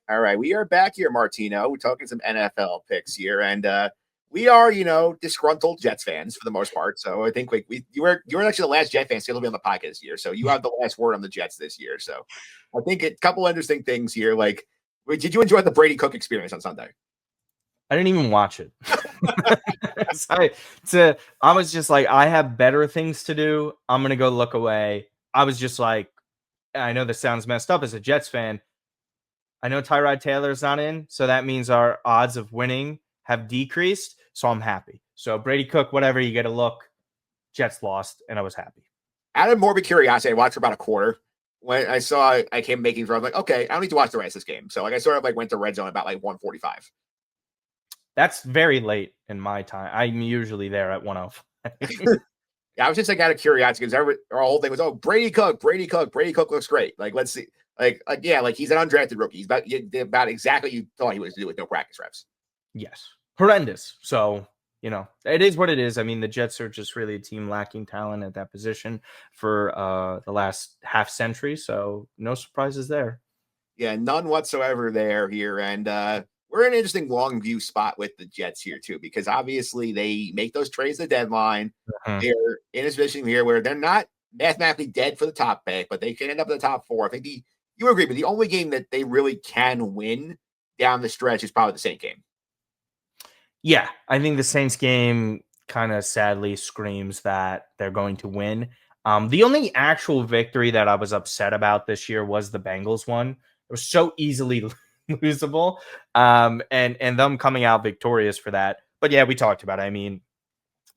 All right, we are back here, Martino. We're talking some NFL picks here, and we are, disgruntled Jets fans for the most part. So I think you were actually the last Jet fan still to be on the podcast this year. So you have the last word on the Jets this year. So I think a couple interesting things here. Like, did you enjoy the Brady Cook experience on Sunday? I didn't even watch it. I was just like, I have better things to do. I'm gonna go look away. I was just like, I know this sounds messed up as a Jets fan. I know Tyrod Taylor's not in, so that means our odds of winning have decreased. So I'm happy. So Brady Cook, whatever, you get a look. Jets lost, and I was happy. Out of morbid curiosity, I watched for about a quarter. When I saw I came making throw, I'm like, okay, I don't need to watch the rest of this game. So I sort of went to red zone about 1:45. That's very late in my time. I'm usually there at 1:05. Yeah, I was just out of curiosity because our whole thing was, Brady Cook looks great. Let's see, he's an undrafted rookie. He's about exactly you thought he was to do with no practice reps. Yes, horrendous. So it is what it is. I mean, the Jets are just really a team lacking talent at that position for the last half century. So no surprises there. Yeah, none whatsoever here. And we're in an interesting long view spot with the Jets here, too, because obviously they make those trades at the deadline. Mm-hmm. They're in a position here where they're not mathematically dead for the top pick, but they can end up in the top four. I think you agree, but the only game that they really can win down the stretch is probably the Saints game. Yeah, I think the Saints game kind of sadly screams that they're going to win. The only actual victory that I was upset about this year was the Bengals one. It was so easily losable, and them coming out victorious for that. But yeah, we talked about it. I mean,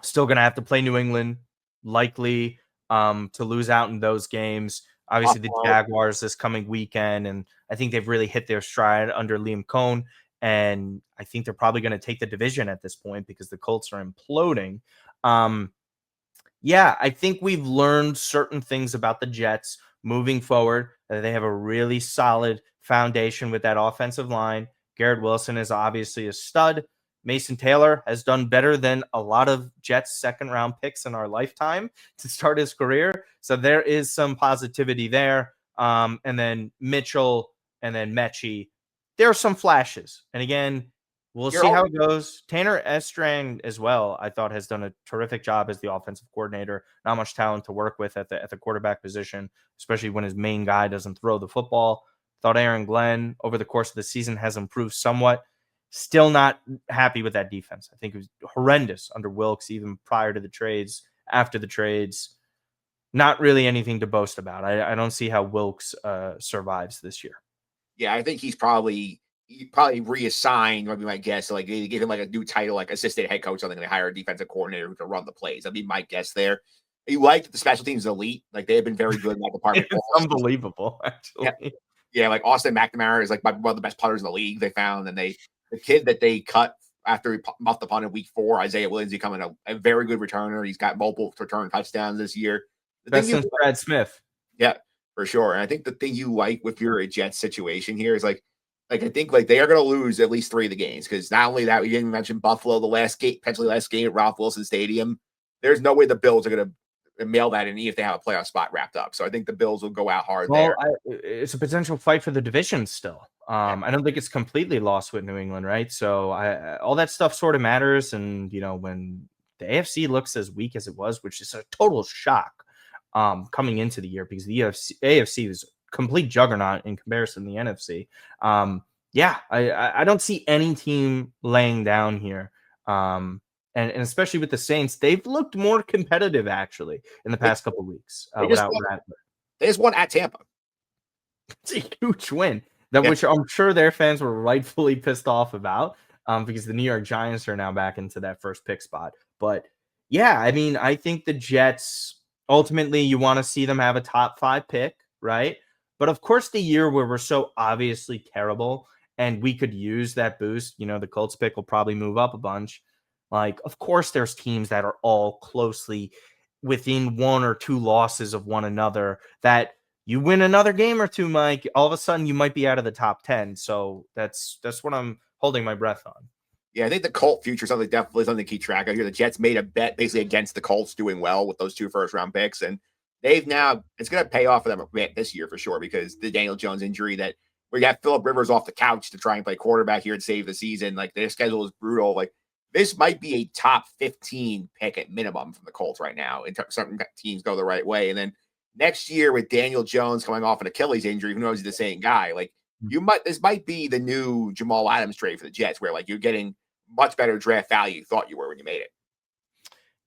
still going to have to play New England, likely to lose out in those games. Obviously, the Jaguars this coming weekend, and I think they've really hit their stride under Liam Cohn. And I think they're probably going to take the division at this point because the Colts are imploding. Yeah, I think we've learned certain things about the Jets moving forward. They have a really solid foundation with that offensive line. Garrett Wilson is obviously a stud. Mason Taylor has done better than a lot of Jets second-round picks in our lifetime to start his career. So there is some positivity there. And then Mitchell and then Mechie. There are some flashes. And again, we'll see how it goes. Tanner Estrang as well, I thought, has done a terrific job as the offensive coordinator. Not much talent to work with at the quarterback position, especially when his main guy doesn't throw the football. Thought Aaron Glenn over the course of the season has improved somewhat. Still not happy with that defense. I think it was horrendous under Wilkes, even prior to the trades, after the trades. Not really anything to boast about. I don't see how Wilkes survives this year. Yeah, I think he's probably reassigned, would be my guess. They gave him a new title, like assistant head coach, something. They hire a defensive coordinator who can run the plays. That'd be my guess there. You like the special teams elite. They have been very good in that department. It's unbelievable, actually. Yeah, Austin McNamara is one of the best punters in the league they found. And the kid that they cut after he muffed the punt in week 4, Isaiah Williams, becoming a very good returner. He's got multiple return touchdowns this year. Best since Brad Smith. Yeah, for sure. And I think the thing you like with your Jets situation here is I think they are going to lose at least 3 of the games, because not only that, we didn't mention Buffalo, potentially last game at Ralph Wilson Stadium. There's no way the Bills are going to mail that in if they have a playoff spot wrapped up. So I think the Bills will go out hard there. It's a potential fight for the division still. I don't think it's completely lost with New England, right? So all that stuff sort of matters. And, when the AFC looks as weak as it was, which is a total shock coming into the year, because the AFC was complete juggernaut in comparison to the NFC. I don't see any team laying down here. And especially with the Saints, they've looked more competitive actually in the past couple of weeks. They just won at Tampa. It's a huge win, which I'm sure their fans were rightfully pissed off about, because the New York Giants are now back into that first pick spot. But yeah, I mean, I think the Jets, ultimately you want to see them have a top 5 pick, right? But of course, the year where we're so obviously terrible and we could use that boost, the Colts pick will probably move up a bunch. Of course, there's teams that are all closely within 1 or 2 losses of one another that you win another game or 2, Mike, all of a sudden you might be out of the top 10. So that's what I'm holding my breath on. Yeah, I think the Colt future is definitely something to keep track of here. The Jets made a bet basically against the Colts doing well with those 2 first-round picks, and it's going to pay off for them a bit this year for sure, because the Daniel Jones injury that We got Philip Rivers off the couch to try and play quarterback here and save the season. Like their schedule is brutal. Like this might be a top 15 pick at minimum from the Colts right now. In terms, certain teams go the right way, and then next year with Daniel Jones coming off an Achilles injury, who knows he's the same guy? Like this might be the new Jamal Adams trade for the Jets, where like you're getting much better draft value you thought you were when you made it.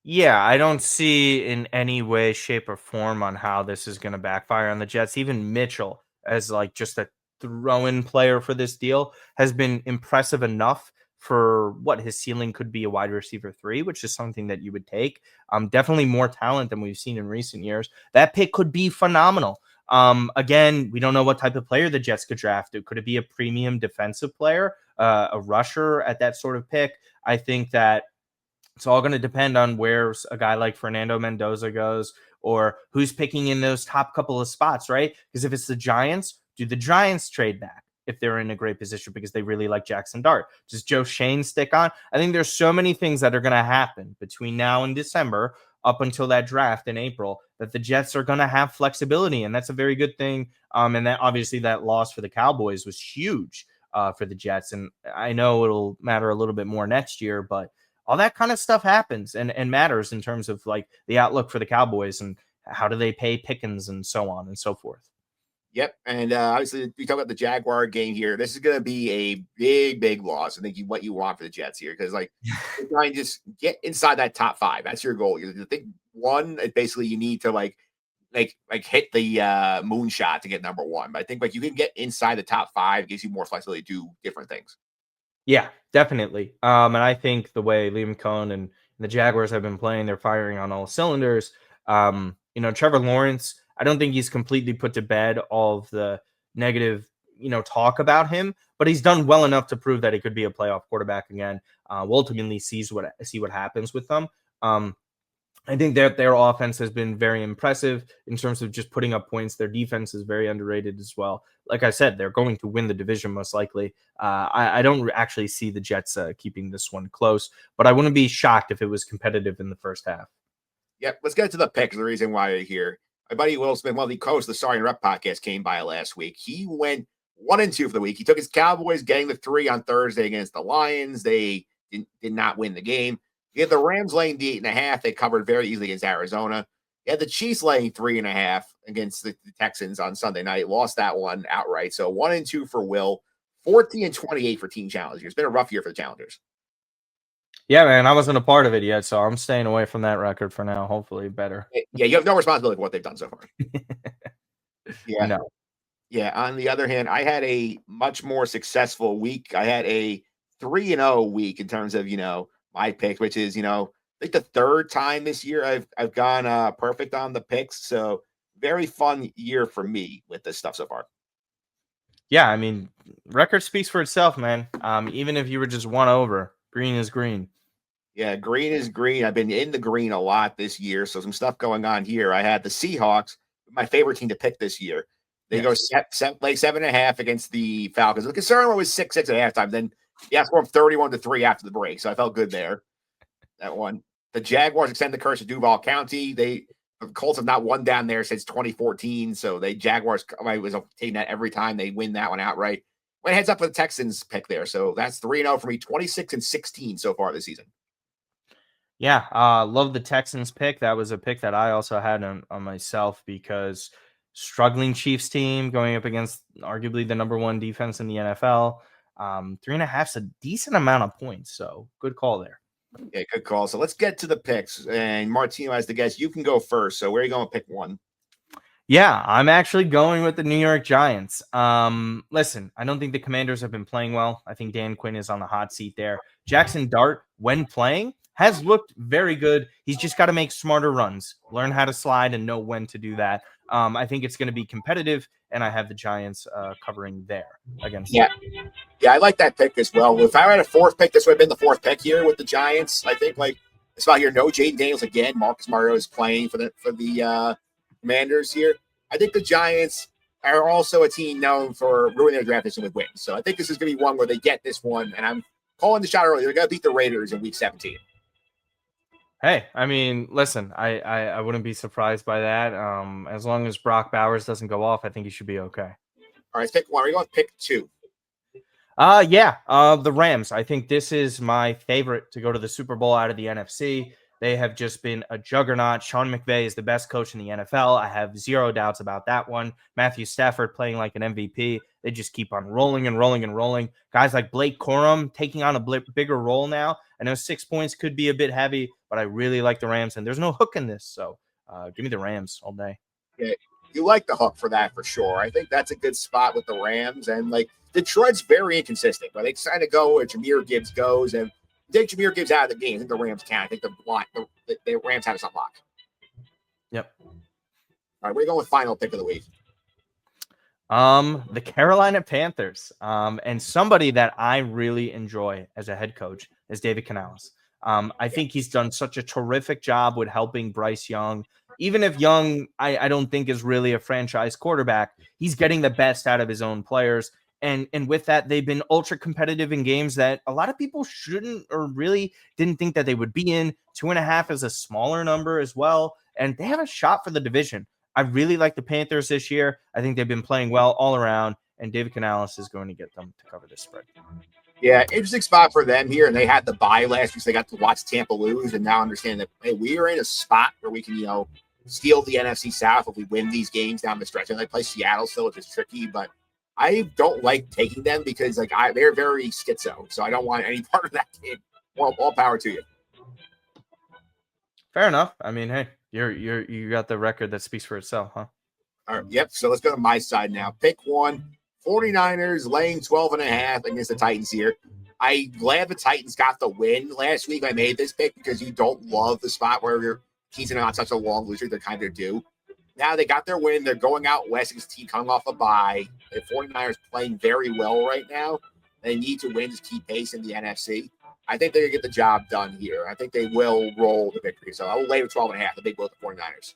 Yeah, I don't see in any way, shape, or form on how this is going to backfire on the Jets. Even Mitchell, as like just a throw-in player for this deal, has been impressive enough for what his ceiling could be, a wide receiver 3, which is something that you would take. Definitely more talent than we've seen in recent years. That pick could be phenomenal. Again, we don't know what type of player the Jets could draft. Could it be a premium defensive player, a rusher at that sort of pick? I think that it's all going to depend on where a guy like Fernando Mendoza goes or who's picking in those top couple of spots, right? Because if it's the Giants, do the Giants trade back if they're in a great position because they really like Jackson Dart? Does Joe Shane stick on? I think there's so many things that are going to happen between now and December up until that draft in April that the Jets are going to have flexibility, and that's a very good thing. And that obviously that loss for the Cowboys was huge for the Jets, and I know it'll matter a little bit more next year, but all that kind of stuff happens and matters in terms of like the outlook for the Cowboys and how do they pay Pickens and so on and so forth. Yep, and obviously we talk about the Jaguar game here. This is going to be a big, big loss. I think what you want for the Jets here because like you're trying to just get inside that top 5. That's your goal. I think one, basically you need to like hit the moonshot to get number 1. But I think like you can get inside the top 5 gives you more flexibility to do different things. Yeah, definitely. And I think the way Liam Cohn and the Jaguars have been playing, they're firing on all cylinders. Trevor Lawrence, I don't think he's completely put to bed all of the negative, talk about him, but he's done well enough to prove that he could be a playoff quarterback again. We'll ultimately see what happens with them. I think that their offense has been very impressive in terms of just putting up points. Their defense is very underrated as well. Like I said, they're going to win the division most likely. I don't actually see the Jets keeping this one close, but I wouldn't be shocked if it was competitive in the first half. Yep, let's get to the picks. The reason why you're here. My buddy Will Smith, one of the hosts of the Sorry and Rep podcast, came by last week. He went 1-2 for the week. He took his Cowboys getting the 3 on Thursday against the Lions. They did not win the game. He had the Rams laying the 8.5. They covered very easily against Arizona. He had the Chiefs laying 3.5 against the Texans on Sunday night. Lost that one outright. So 1-2 for Will. 14-28 for Team Challengers. It's been a rough year for the Challengers. Yeah, man, I wasn't a part of it yet, so I'm staying away from that record for now. Hopefully better. Yeah, you have no responsibility for what they've done so far. Yeah. No. Yeah. On the other hand, I had a much more successful week. I had a 3-0 week in terms of, my pick, which is, I think the 3rd time this year I've gone perfect on the picks. So very fun year for me with this stuff so far. Yeah, I mean, record speaks for itself, man. Even if you were just one over, green is green. Yeah, green is green. I've been in the green a lot this year. So some stuff going on here. I had the Seahawks, my favorite team to pick this year. They go lay 7.5 against the Falcons. The concern was 6-6 at halftime. Then score them 31-3 after the break. So I felt good there. That one. The Jaguars extend the curse of Duval County. The Colts have not won down there since 2014. So Jaguars I was taking that every time they win that one outright. Went heads up for the Texans pick there. So that's 3-0 for me. 26-16 so far this season. Yeah, love the Texans pick. That was a pick that I also had on myself because struggling Chiefs team going up against arguably the number 1 defense in the NFL. 3.5 is a decent amount of points, so good call there. Yeah, good call. So let's get to the picks. And Martino, as the guest, you can go first. So where are you going to pick one? Yeah, I'm actually going with the New York Giants. Listen, I don't think the Commanders have been playing well. I think Dan Quinn is on the hot seat there. Jackson Dart, when playing, has looked very good. He's just got to make smarter runs, learn how to slide and know when to do that. I think it's going to be competitive, and I have the Giants covering there against. Yeah, I like that pick as well. If I had a 4th pick, this would have been the 4th pick here with the Giants. I think it's about here. No Jaden Daniels again. Marcus Mariota is playing for the Commanders here. I think the Giants are also a team known for ruining their draft position with wins. So I think this is going to be one where they get this one, and I'm calling the shot early. They're going to beat the Raiders in Week 17. Hey, I mean, listen, I wouldn't be surprised by that. As long as Brock Bowers doesn't go off, I think he should be okay. All right, let's pick one. We're going to pick two. The Rams. I think this is my favorite to go to the Super Bowl out of the NFC. They have just been a juggernaut. Sean McVay is the best coach in the NFL. I have zero doubts about that one. Matthew Stafford playing like an MVP. They just keep on rolling and rolling and rolling. Guys like Blake Corum taking on a bigger role now. I know 6 points could be a bit heavy, but I really like the Rams, and there's no hook in this. So give me the Rams all day. Yeah, you like the hook for that for sure. I think that's a good spot with the Rams. And like Detroit's very inconsistent, but they kind of go where Jahmyr Gibbs goes. And take Jahmyr Gibbs out of the game. I think the Rams can. I think the Rams have us on lock. Yep. All right, we're going with final pick of the week. The Carolina Panthers. And somebody that I really enjoy as a head coach is David Canales. I think he's done such a terrific job with helping Bryce Young. Even if Young, I don't think is really a franchise quarterback, he's getting the best out of his own players. And with that, they've been ultra competitive in games that a lot of people shouldn't or really didn't think that they would be in. 2.5 is a smaller number as well. And they have a shot for the division. I really like the Panthers this year. I think they've been playing well all around. And David Canales is going to get them to cover this spread. Yeah, interesting spot for them here. And they had the bye last week, so they got to watch Tampa lose and now understand that, hey, we are in a spot where we can, steal the NFC South if we win these games down the stretch. And they play Seattle still, which is tricky, but I don't like taking them because they're very schizo. So I don't want any part of that game. Well, all power to you. Fair enough. I mean, hey, you got the record that speaks for itself, huh? All right, yep. So let's go to my side now. Pick one. 49ers laying 12.5 against the Titans here. I'm glad the Titans got the win last week. I made this pick because you don't love the spot where you're teasing on such a long loser. They kind of do. Now they got their win. They're going out west against a team coming off a bye. The 49ers playing very well right now. They need to win to keep pace in the NFC. I think they're going to get the job done here. I think they will roll the victory. So I will lay with 12.5. The big blow with the 49ers.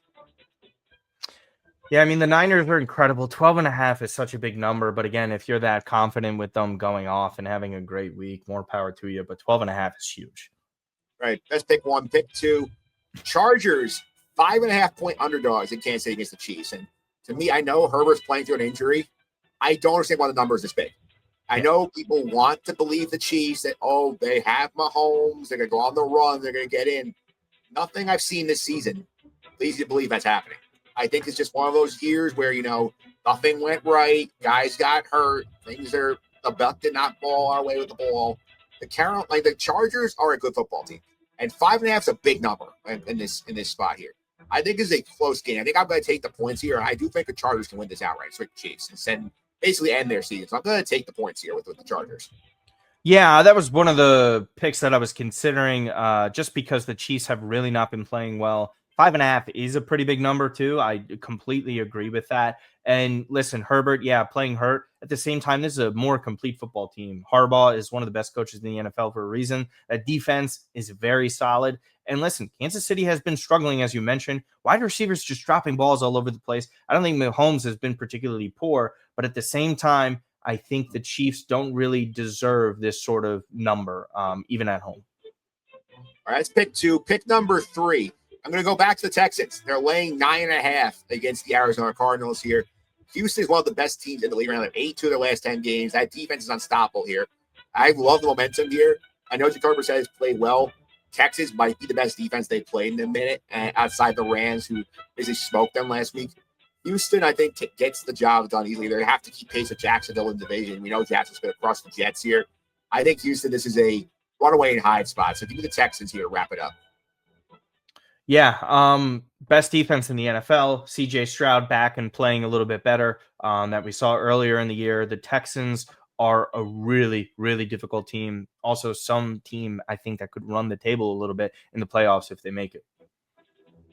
Yeah, I mean, the Niners are incredible. 12.5 is such a big number. But again, if you're that confident with them going off and having a great week, more power to you. But 12.5 is huge. Right. Let's pick one. Pick two. Chargers, 5.5-point underdogs in Kansas City against the Chiefs. And to me, I know Herbert's playing through an injury. I don't understand why the number is this big. I know people want to believe the Chiefs that, they have Mahomes. They're going to go on the run. They're going to get in. Nothing I've seen this season leads you to believe that's happening. I think it's just one of those years where, nothing went right. Guys got hurt. The Buck did not ball our way with the ball. The Chargers are a good football team. And 5.5 is a big number in this spot here. I think it's a close game. I think I'm going to take the points here. I do think the Chargers can win this outright. It's with the Chiefs and basically end their season. So I'm going to take the points here with the Chargers. Yeah, that was one of the picks that I was considering just because the Chiefs have really not been playing well. 5.5 is a pretty big number too. I completely agree with that. And listen, Herbert, playing hurt. At the same time, this is a more complete football team. Harbaugh is one of the best coaches in the NFL for a reason. That defense is very solid. And listen, Kansas City has been struggling, as you mentioned. Wide receivers just dropping balls all over the place. I don't think Mahomes has been particularly poor, but at the same time, I think the Chiefs don't really deserve this sort of number, even at home. All right, let's pick two. Pick number 3. I'm going to go back to the Texans. They're laying 9.5 against the Arizona Cardinals here. Houston is one of the best teams in the league. Around 8-2 of their last 10 games. That defense is unstoppable here. I love the momentum here. I know Jacoby Brissett has played well. Texas might be the best defense they played in a minute, outside the Rams, who basically smoked them last week. Houston, I think, gets the job done easily. They have to keep pace with Jacksonville in the division. We know Jackson's going to cross the Jets here. I think Houston, this is a runaway and hide spot. So give me the Texans here to wrap it up. Yeah, best defense in the NFL. CJ Stroud back and playing a little bit better that we saw earlier in the year. The Texans are a really, really difficult team. Also, some team I think that could run the table a little bit in the playoffs if they make it.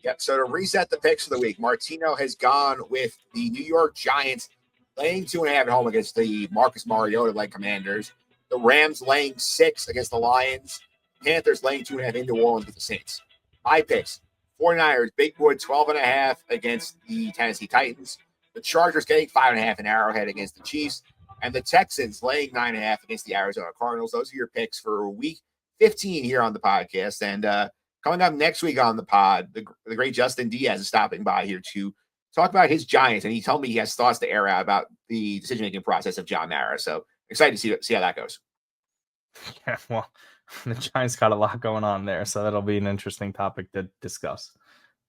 Yep. So to reset the picks of the week, Martino has gone with the New York Giants laying 2.5 at home against the Marcus Mariota-led Commanders. The Rams laying 6 against the Lions. Panthers laying 2.5 in New Orleans against the Saints. My picks: 49ers, Big Boy 12.5 against the Tennessee Titans. The Chargers getting 5.5 in Arrowhead against the Chiefs. And the Texans laying 9.5 against the Arizona Cardinals. Those are your picks for week 15 here on the podcast. And coming up next week on the pod, the great Justin Diaz is stopping by here to talk about his Giants, and he told me he has thoughts to air out about the decision-making process of John Mara. So excited to see how that goes. Yeah, well, the Giants got a lot going on there, so that'll be an interesting topic to discuss.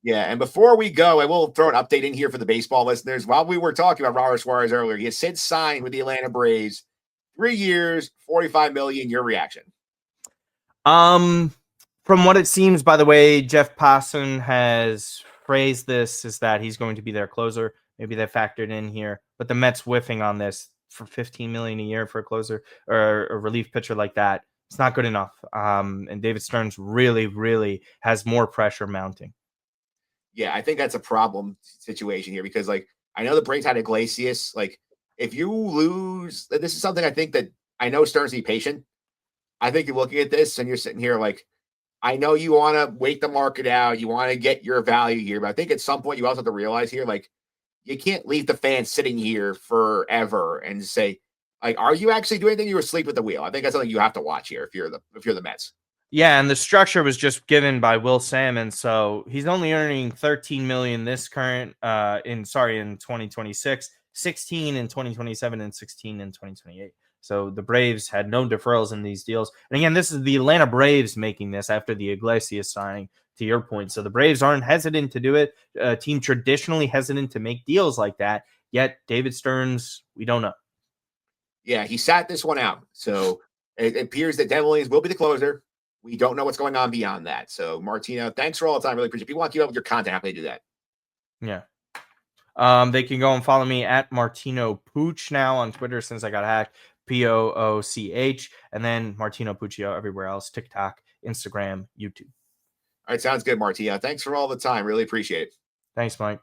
Yeah, and before we go, I will throw an update in here for the baseball listeners. While we were talking about Robert Suarez earlier, he has since signed with the Atlanta Braves, 3 years, $45 million. Your reaction? Um, from what it seems, by the way, Jeff Passan has phrased this is that he's going to be their closer. Maybe they factored in here, but the Mets whiffing on this for $15 million a year for a closer or a relief pitcher like that. It's not good enough. And David Stearns really, really has more pressure mounting. Yeah, I think that's a problem situation here because, like, I know the Braves had Iglesias. Like, if you lose, this is something I think that I know Stearns be patient. I think you're looking at this and you're sitting here like, I know you want to wait the market out, you want to get your value here, but I think at some point you also have to realize here, like, you can't leave the fans sitting here forever and say, like, are you actually doing anything? You were asleep at the wheel. I think that's something you have to watch here if you're the Mets. Yeah, and the structure was just given by Will Salmon, so he's only earning 13 million this current in 2026, 16 in 2027 and 16 in 2028. So the Braves had no deferrals in these deals. And again, this is the Atlanta Braves making this after the Iglesias signing, to your point. So the Braves aren't hesitant to do it. A team traditionally hesitant to make deals like that. Yet David Stearns, we don't know. Yeah, he sat this one out. So it appears that Devin Williams will be the closer. We don't know what's going on beyond that. So, Martino, thanks for all the time. Really appreciate it. If you want to keep up with your content, how can they do that? Yeah. They can go and follow me at Martino Puccio now on Twitter since I got hacked. Pooch, and then Martino Puccio everywhere else: TikTok, Instagram, YouTube. All right, sounds good, Martino. Thanks for all the time. Really appreciate it. Thanks, Mike.